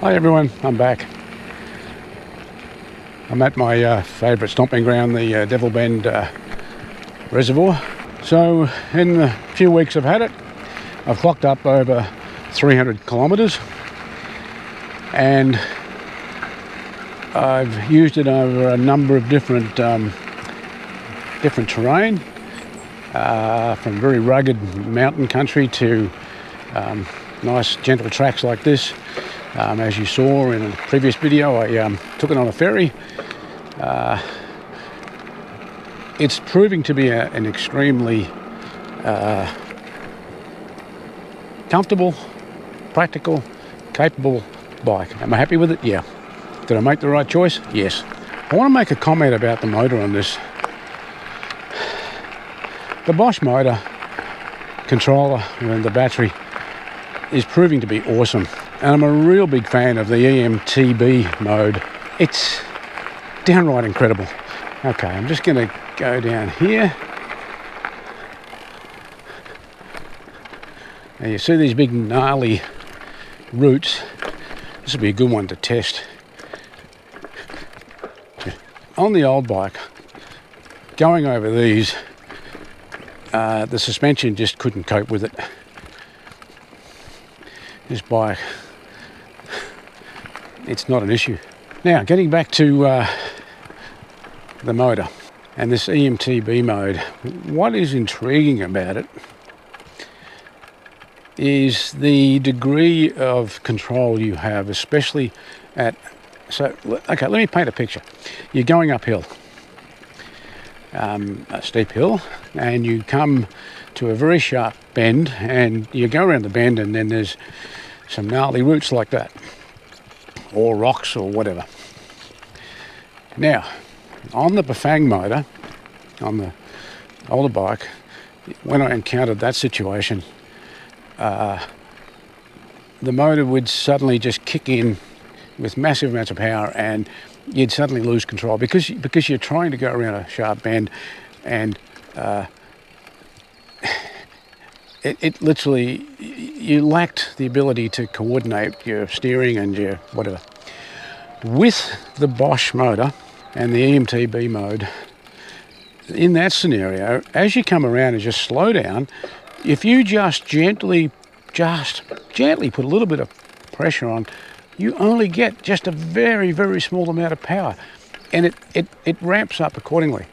Hi everyone, I'm back. I'm at my favourite stomping ground, the Devil Bend Reservoir. So in the few weeks I've had it, I've clocked up over 300 kilometres and I've used it over a number of different terrain, from very rugged mountain country to nice gentle tracks like this. As you saw in a previous video, I took it on a ferry. It's proving to be an extremely comfortable, practical, capable bike. Am I happy with it? Yeah. Did I make the right choice? Yes. I want to make a comment about the motor on this. The Bosch Motor controller and the battery is proving to be awesome. And I'm a real big fan of the EMTB mode. It's downright incredible. Okay, I'm just going to go down here. And you see these big gnarly roots. This will be a good one to test. On the old bike, going over these, the suspension just couldn't cope with it. This bike, it's not an issue. Now, getting back to the motor and this EMTB mode, what is intriguing about it is the degree of control you have, especially at, okay, let me paint a picture. You're going uphill, a steep hill, and you come to a very sharp bend, and you go around the bend, and then there's some gnarly roots like that, or rocks or whatever. Now, on the Bafang motor, on the older bike, when I encountered that situation, the motor would suddenly just kick in with massive amounts of power, and you'd suddenly lose control because you're trying to go around a sharp bend, and it literally, you lacked the ability to coordinate your steering and your whatever. With the Bosch motor and the EMTB mode, in that scenario, as you come around and just slow down, if you just gently put a little bit of pressure on, you only get just a very, very small amount of power, and it ramps up accordingly.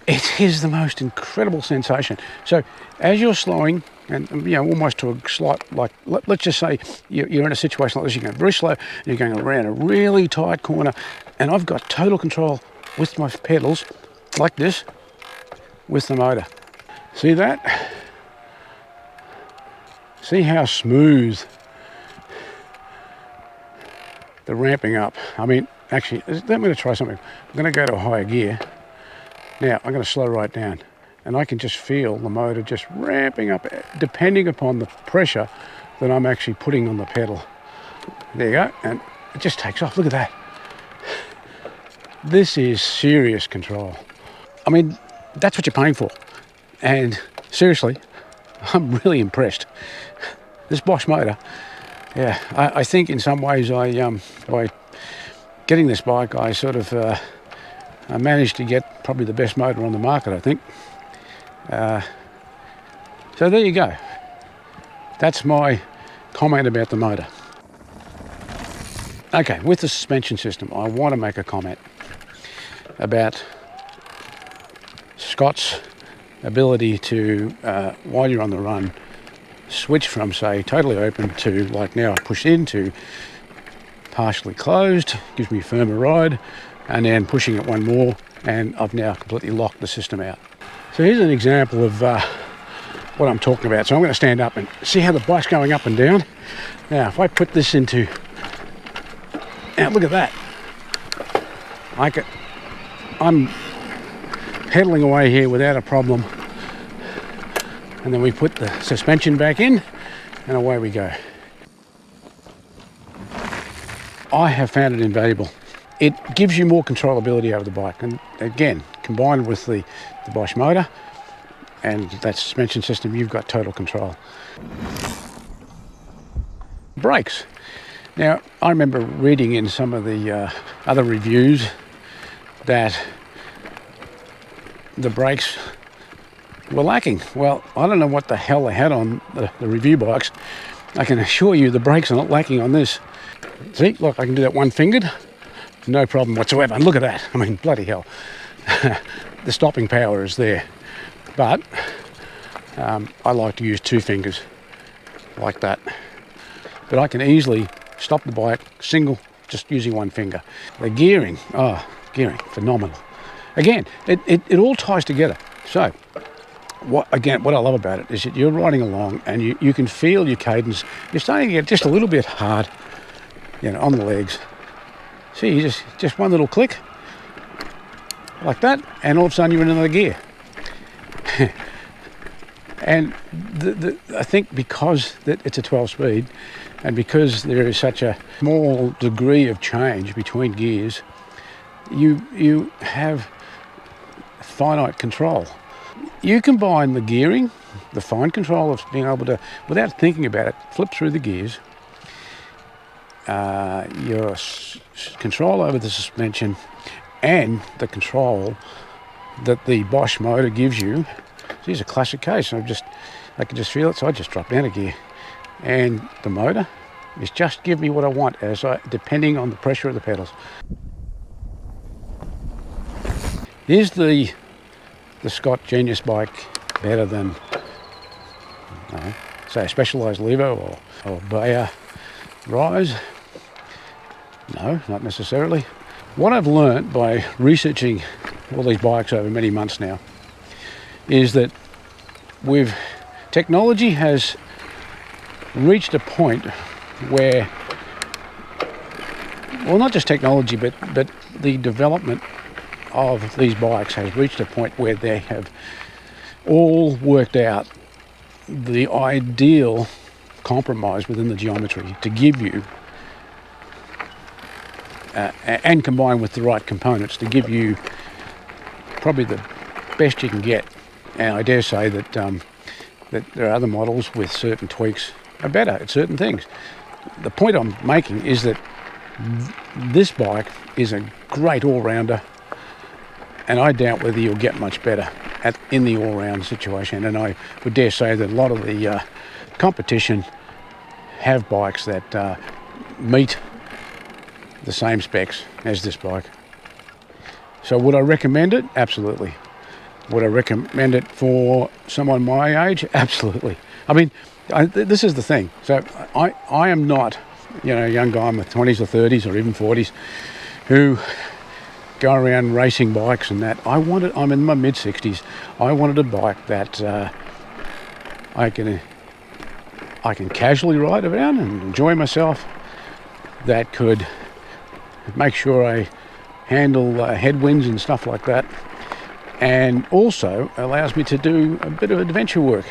It is the most incredible sensation. So as you're slowing, and almost to a slight, like, let's just say you're in a situation like this, you're going very slow, and you're going around a really tight corner, and I've got total control with my pedals, like this, with the motor. See that? See how smooth the ramping up. I mean, actually, let me try something. I'm going to go to a higher gear. Now, I'm going to slow right down, and I can just feel the motor just ramping up, depending upon the pressure that I'm actually putting on the pedal. There you go, and it just takes off. Look at that. This is serious control. I mean, that's what you're paying for. And seriously, I'm really impressed. This Bosch motor, yeah, I think in some ways by getting this bike, I sort of I managed to get probably the best motor on the market, I think. So there you go. That's my comment about the motor. Okay, with the suspension system, I want to make a comment about Scott's ability to, while you're on the run, switch from, say, totally open to, like now I push into partially closed, gives me firmer ride, and then pushing it one more, and I've now completely locked the system out. So here's an example of what I'm talking about. So I'm going to stand up and see how the bike's going up and down. Now, if I put this into, now look at that. I'm pedaling away here without a problem. And then we put the suspension back in, and away we go. I have found it invaluable. It gives you more controllability over the bike, and again, combined with the Bosch motor and that suspension system, you've got total control. Brakes. Now, I remember reading in some of the other reviews that the brakes were lacking. Well, I don't know what the hell they had on the review bikes. I can assure you the brakes are not lacking on this. See, look, I can do that one-fingered. No problem whatsoever. And look at that. I mean, bloody hell. The stopping power is there. But I like to use two fingers like that. But I can easily stop the bike single, just using one finger. The gearing, phenomenal. Again, it all ties together. So, what I love about it is that you're riding along and you can feel your cadence. You're starting to get just a little bit hard, on the legs. See, you just one little click, like that, and all of a sudden you're in another gear. And I think because it's a 12-speed, and because there is such a small degree of change between gears, you have finite control. You combine the gearing, the fine control of being able to, without thinking about it, flip through the gears, your control over the suspension, and the control that the Bosch motor gives you. See, it's a classic case. I can just feel it, so I just drop down a gear, and the motor is just give me what I want depending on the pressure of the pedals. Is the Scott Genius bike better than, say, a Specialized Levo or Bayer Rise? No, not necessarily. What I've learnt by researching all these bikes over many months now is that technology has reached a point where, well, not just technology, but the development of these bikes has reached a point where they have all worked out the ideal compromise within the geometry to give you, and combined with the right components, to give you probably the best you can get. And I dare say that there are other models with certain tweaks are better at certain things. The point I'm making is that this bike is a great all-rounder, and I doubt whether you'll get much better in the all-round situation. And I would dare say that a lot of the competition have bikes that meet the same specs as this bike. So would I recommend it? Absolutely. Would I recommend it for someone my age? Absolutely. I mean, this is the thing. So I am not, a young guy in the 20s or 30s or even 40s who go around racing bikes and that. I'm in my mid-60s. I wanted a bike that I can casually ride around and enjoy myself, that could make sure I handle headwinds and stuff like that, and also allows me to do a bit of adventure work.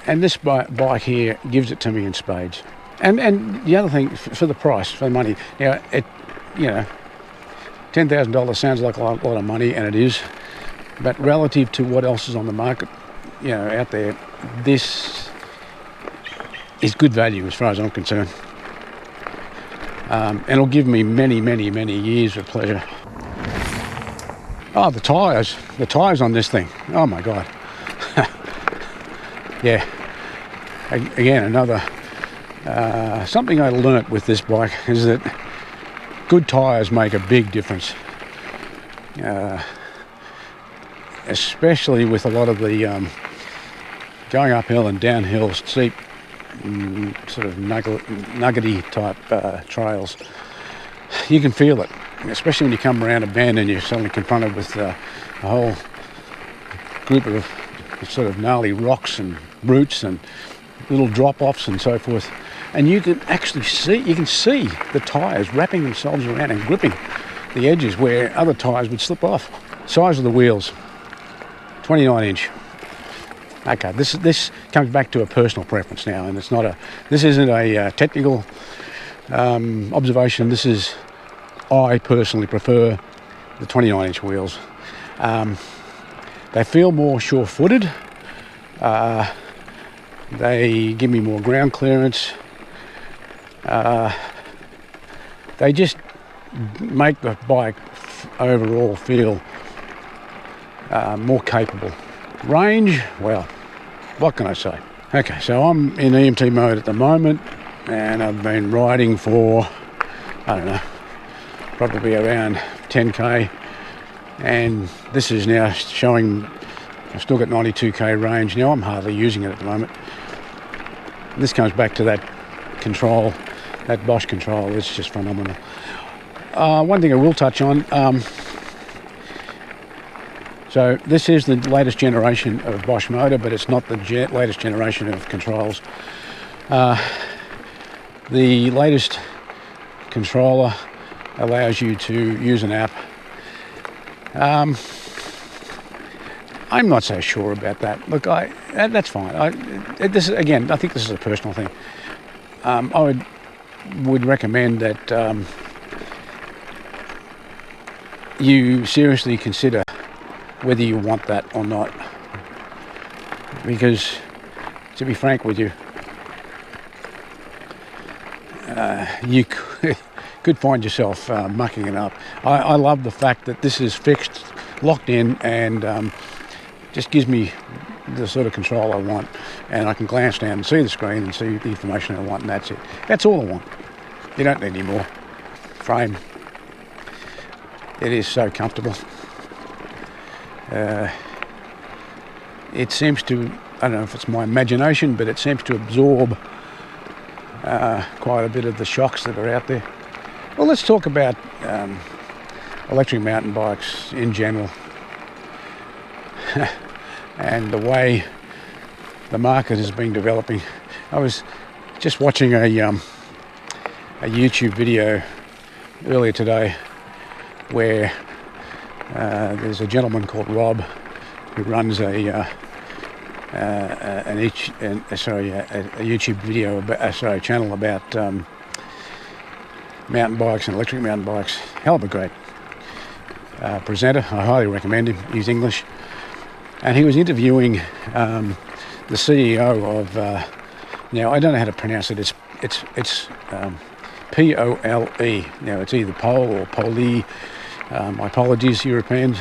And this bike here gives it to me in spades. And the other thing, for the price, for the money, $10,000 sounds like a lot of money, and it is, but relative to what else is on the market, out there, this is good value as far as I'm concerned. And it'll give me many, many, many years of pleasure. Oh, the tyres on this thing. Oh my God. Yeah. Again, another, something I learnt with this bike is that good tyres make a big difference. Especially with a lot of the going uphill and downhill steep, sort of nuggety type trails. You can feel it, especially when you come around a bend and you're suddenly confronted with a whole group of sort of gnarly rocks and roots and little drop-offs and so forth. And you can actually see the tyres wrapping themselves around and gripping the edges where other tyres would slip off. Size of the wheels, 29-inch. Okay, this comes back to a personal preference now, and this isn't a technical observation. This is, I personally prefer the 29-inch wheels. They feel more sure-footed. They give me more ground clearance. They just make the bike overall feel more capable. Range, well, what can I say? Okay, so I'm in EMT mode at the moment, and I've been riding for, I don't know, probably around 10k, and this is now showing I've still got 92k range. Now I'm hardly using it at the moment. This comes back to that control, that Bosch control. It's just phenomenal. One thing I will touch on, so this is the latest generation of Bosch Motor, but it's not the latest generation of controls. The latest controller allows you to use an app. I'm not so sure about that. Look, that's fine. I think this is a personal thing. I would recommend that you seriously consider whether you want that or not. Because, to be frank with you, you could find yourself mucking it up. I love the fact that this is fixed, locked in, and just gives me the sort of control I want, and I can glance down and see the screen and see the information I want, and that's it. That's all I want. You don't need any more. Frame. It is so comfortable. It seems to, I don't know if it's my imagination, but it seems to absorb quite a bit of the shocks that are out there. Well, let's talk about electric mountain bikes in general. And the way the market has been developing. I was just watching a YouTube video earlier today where there's a gentleman called Rob who runs a YouTube video channel about mountain bikes and electric mountain bikes. Hell of a great presenter. I highly recommend him. He's English. And he was interviewing the CEO of, now I don't know how to pronounce it, it's P-O-L-E. Now it's either Pole or Poli. My apologies, Europeans.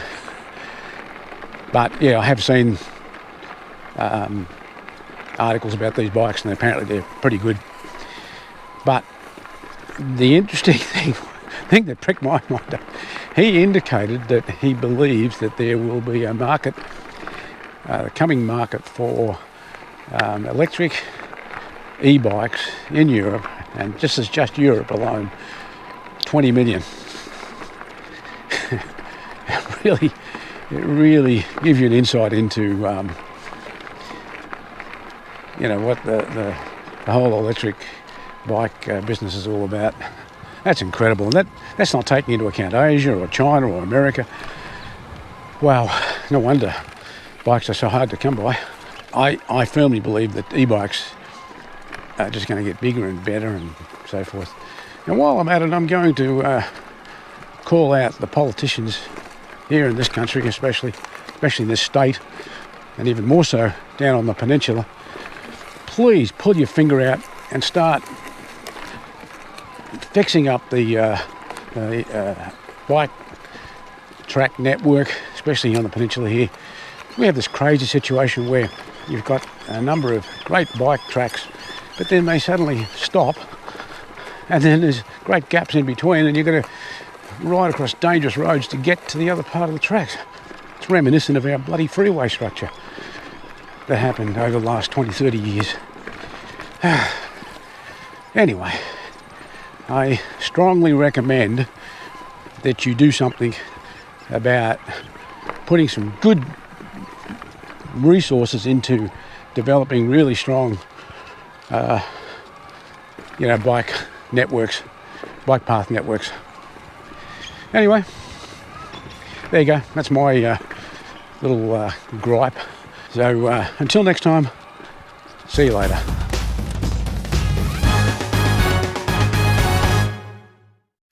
But yeah, I have seen articles about these bikes, and apparently they're pretty good. But the interesting thing that pricked my mind up, he indicated that he believes that there will be a market, the coming market for electric e-bikes in Europe, and just Europe alone, 20 million. It really gives you an insight into what the whole electric bike business is all about. That's incredible, and that's not taking into account Asia or China or America. Wow, no wonder bikes are so hard to come by. I firmly believe that e-bikes are just going to get bigger and better and so forth. And while I'm at it, I'm going to call out the politicians here in this country, especially in this state, and even more so down on the peninsula. Please pull your finger out and start fixing up the bike track network, especially on the peninsula here. We have this crazy situation where you've got a number of great bike tracks, but then they suddenly stop, and then there's great gaps in between, and you've got to ride across dangerous roads to get to the other part of the tracks. It's reminiscent of our bloody freeway structure that happened over the last 20-30 years. Anyway, I strongly recommend that you do something about putting some good resources into developing really strong bike networks, bike path networks. Anyway, there you go. That's my little gripe. So until next time, see you later.